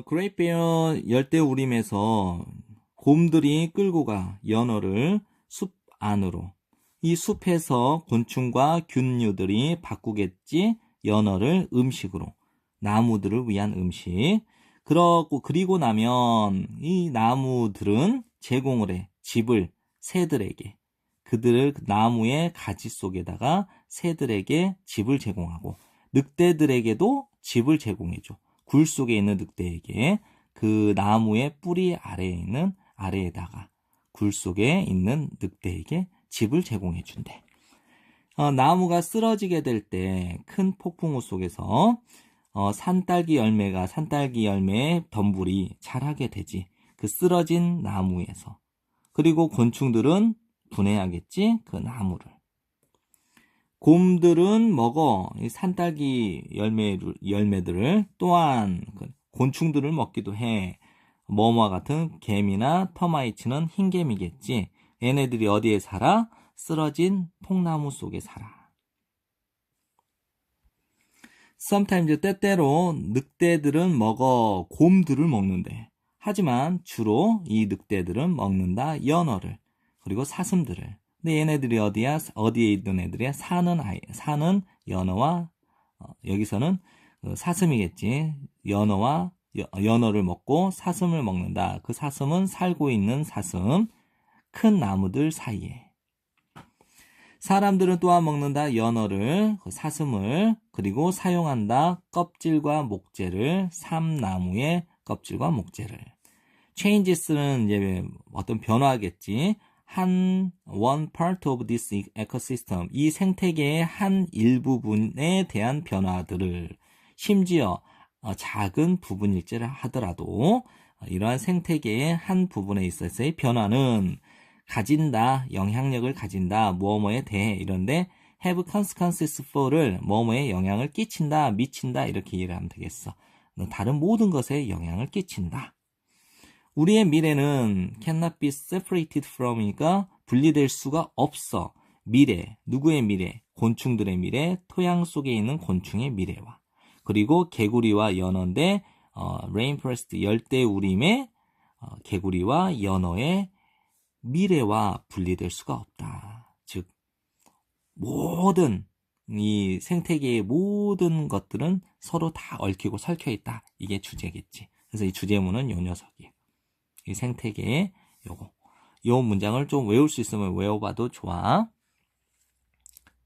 그레이트베어 열대우림에서 곰들이 끌고 가 연어를 숲 안으로. 이 숲에서 곤충과 균류들이 바꾸겠지 연어를 음식으로. 나무들을 위한 음식. 그리고 나면 이 나무들은 제공을 해. 집을 새들에게. 그들을 나무의 가지 속에다가 새들에게 집을 제공하고 늑대들에게도 집을 제공해줘. 굴 속에 있는 늑대에게 그 나무의 뿌리 아래에다가 굴 속에 있는 늑대에게 집을 제공해준대. 나무가 쓰러지게 될 때 큰 폭풍우 속에서 산딸기 열매의 덤불이 자라게 되지. 그 쓰러진 나무에서. 그리고 곤충들은 분해하겠지, 그 나무를. 곰들은 먹어. 이 산딸기 열매들을 또한 곤충들을 먹기도 해. 뭐뭐와 같은 개미나 터마이트는 흰개미겠지. 얘네들이 어디에 살아? 쓰러진 통나무 속에 살아. Sometimes 때때로 늑대들은 먹어 곰들을 먹는데. 하지만 주로 이 늑대들은 먹는다 연어를 그리고 사슴들을. 근데 얘네들이 어디에 있는 애들이야? 사는 연어와 여기서는 사슴이겠지. 연어를 먹고 사슴을 먹는다. 그 사슴은 살고 있는 사슴, 큰 나무들 사이에. 사람들은 또한 먹는다 연어를, 사슴을, 그리고 사용한다 껍질과 목재를, 삼나무의 껍질과 목재를. changes는 이제 어떤 변화겠지. one part of this ecosystem. 이 생태계의 한 일부분에 대한 변화들을 심지어 작은 부분일지라 하더라도 이러한 생태계의 한 부분에 있어서의 변화는 가진다, 영향력을 가진다, 뭐뭐에 대해 이런데 have consequences for를 뭐뭐에 영향을 끼친다, 미친다 이렇게 이해를 하면 되겠어. 다른 모든 것에 영향을 끼친다. 우리의 미래는 cannot be separated from이니까 분리될 수가 없어. 미래, 누구의 미래? 곤충들의 미래, 토양 속에 있는 곤충의 미래와 그리고 개구리와 연어인데 rainforest 열대우림의 개구리와 연어의 미래와 분리될 수가 없다. 즉 모든 이 생태계의 모든 것들은 서로 다 얽히고 설켜 있다. 이게 주제겠지. 그래서 이 주제문은 요 녀석이에요. 이 생태계의 요 문장을 좀 외울 수 있으면 외워봐도 좋아.